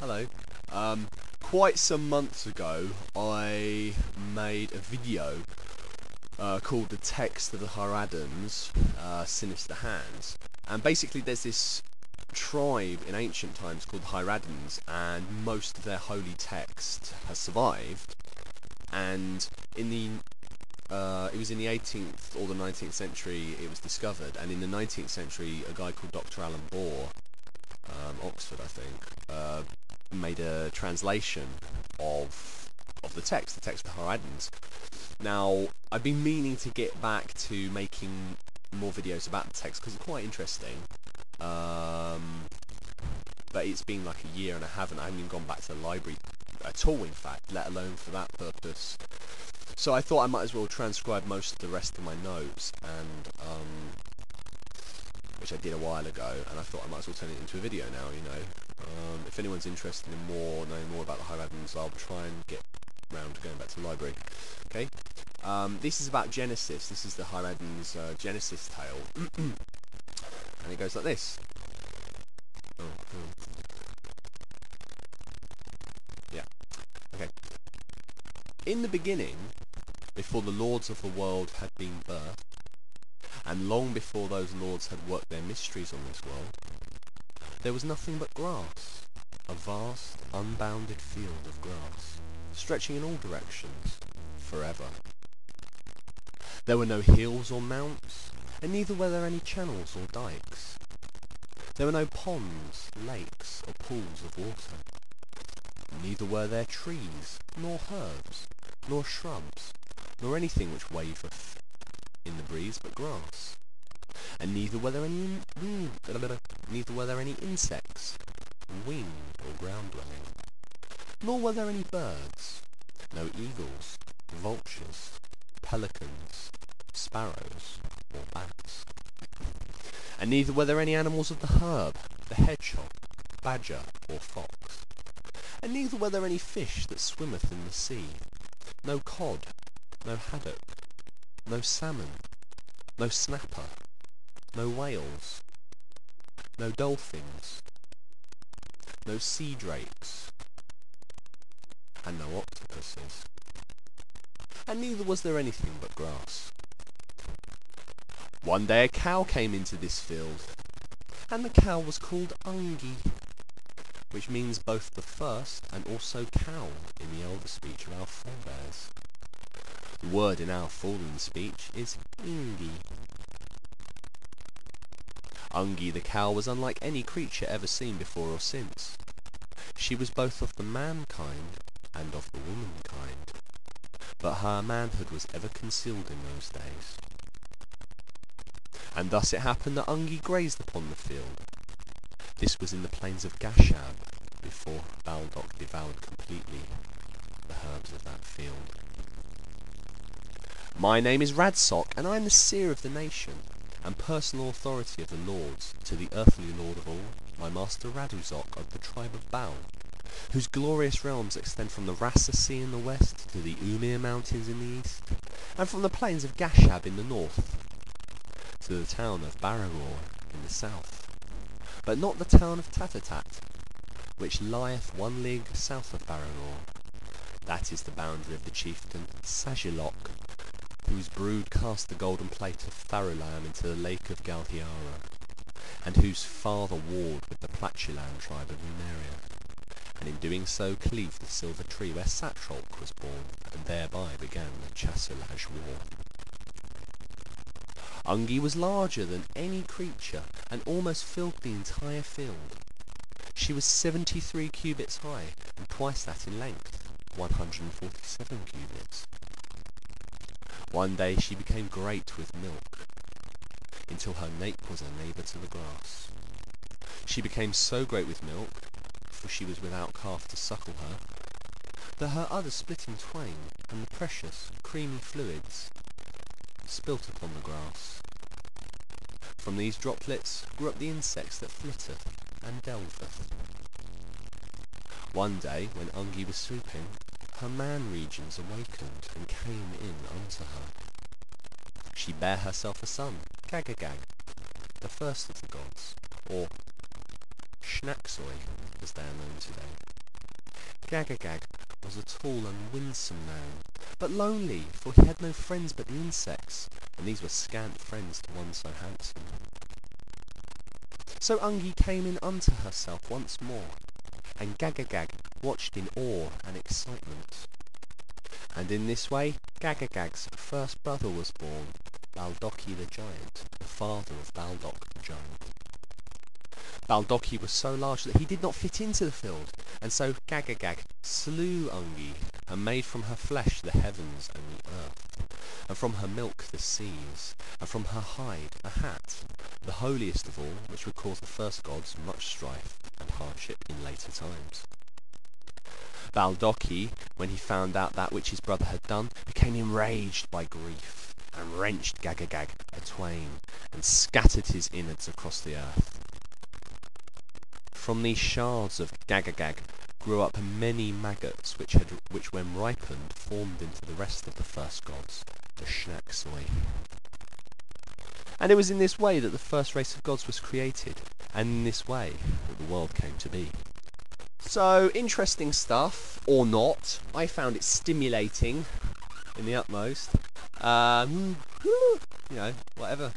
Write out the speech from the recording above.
Hello. Quite some months ago, I made a video called "The Text of the Hyradans, Sinister Hands," and basically there's this tribe in ancient times called the Hyradans, and most of their holy text has survived. And in the it was in the 18th or the 19th century it was discovered, and in the 19th century a guy called Dr. Alan Boor, Oxford I think, made a translation of the text of the Hyradans. Now, I've been meaning to get back to making more videos about the text because it's quite interesting, but it's been like a year and I haven't even gone back to the library at all, in fact, let alone for that purpose. So I thought I might as well transcribe most of the rest of my notes, and which I did a while ago, and I thought I might as well turn it into a video now, you know. If anyone's interested in knowing more about the Hyradans, I'll try and get round to going back to the library. Okay. This is about Genesis. This is the Hyradans' Genesis tale, and it goes like this. Yeah. Okay. In the beginning, before the lords of the world had been birthed, and long before those lords had worked their mysteries on this world, there was nothing but grass, a vast, unbounded field of grass, stretching in all directions, forever. There were no hills or mounts, and neither were there any channels or dikes. There were no ponds, lakes, or pools of water. Neither were there trees, nor herbs, nor shrubs, nor anything which waveth in the breeze but grass. And neither were there any insects, winged or ground-dwelling. Nor were there any birds, no eagles, vultures, pelicans, sparrows, or bats. And neither were there any animals of the herb, the hedgehog, badger, or fox. And neither were there any fish that swimmeth in the sea, no cod, no haddock, no salmon, no snapper, no whales, no dolphins, no sea drakes, and no octopuses. And neither was there anything but grass. One day a cow came into this field, and the cow was called Angie, which means both the first and also cow in the elder speech of our forebears. The word in our fallen speech is Ingi. Angie the cow was unlike any creature ever seen before or since. She was both of the mankind and of the womankind, but her manhood was ever concealed in those days. And thus it happened that Angie grazed upon the field. This was in the plains of Gashab, before Baldacci devoured completely the herbs of that field. My name is Radsock, and I am the seer of the nation, and personal authority of the lords, to the earthly lord of all, my master Raduzok of the tribe of Bal, whose glorious realms extend from the Rassa Sea in the west to the Umir Mountains in the east, and from the plains of Gashab in the north to the town of Baragor in the south, but not the town of Tatatat, which lieth 1 league south of Baragor. That is the boundary of the chieftain Sajilok, whose brood cast the golden plate of Tharulam into the lake of Galhiara, and whose father warred with the Plachulan tribe of Numeria, and in doing so cleaved the silver tree where Satrolk was born, and thereby began the Chassolage war. Angie was larger than any creature, and almost filled the entire field. She was 73 cubits high, and twice that in length, 147 cubits. One day she became great with milk, until her nape was a neighbour to the grass. She became so great with milk, for she was without calf to suckle her, that her udder split in twain, and the precious, creamy fluids spilt upon the grass. From these droplets grew up the insects that flitteth and delveth. One day, when Angie was sleeping, her man regions awakened and came in unto her. She bare herself a son, Gagagag, the first of the gods, or Schnacksoi, as they are known today. Gagagag was a tall and winsome man, but lonely, for he had no friends but the insects, and these were scant friends to one so handsome. So Angie came in unto herself once more, and Gagagag watched in awe and excitement. And in this way Gagagag's first brother was born, Baldacci the giant, the father of Baldock the giant. Baldacci was so large that he did not fit into the field, and so Gagagag slew Angie, and made from her flesh the heavens and the earth, and from her milk the seas, and from her hide a hat, the holiest of all, which would cause the first gods much strife and hardship in later times. Baldacci, when he found out that which his brother had done, became enraged by grief, and wrenched Gagagag atwain, and scattered his innards across the earth. From these shards of Gagagag grew up many maggots, which when ripened formed into the rest of the first gods, the Schnacksoi. And it was in this way that the first race of gods was created, and in this way that the world came to be. So, interesting stuff, or not. I found it stimulating in the utmost. You know, whatever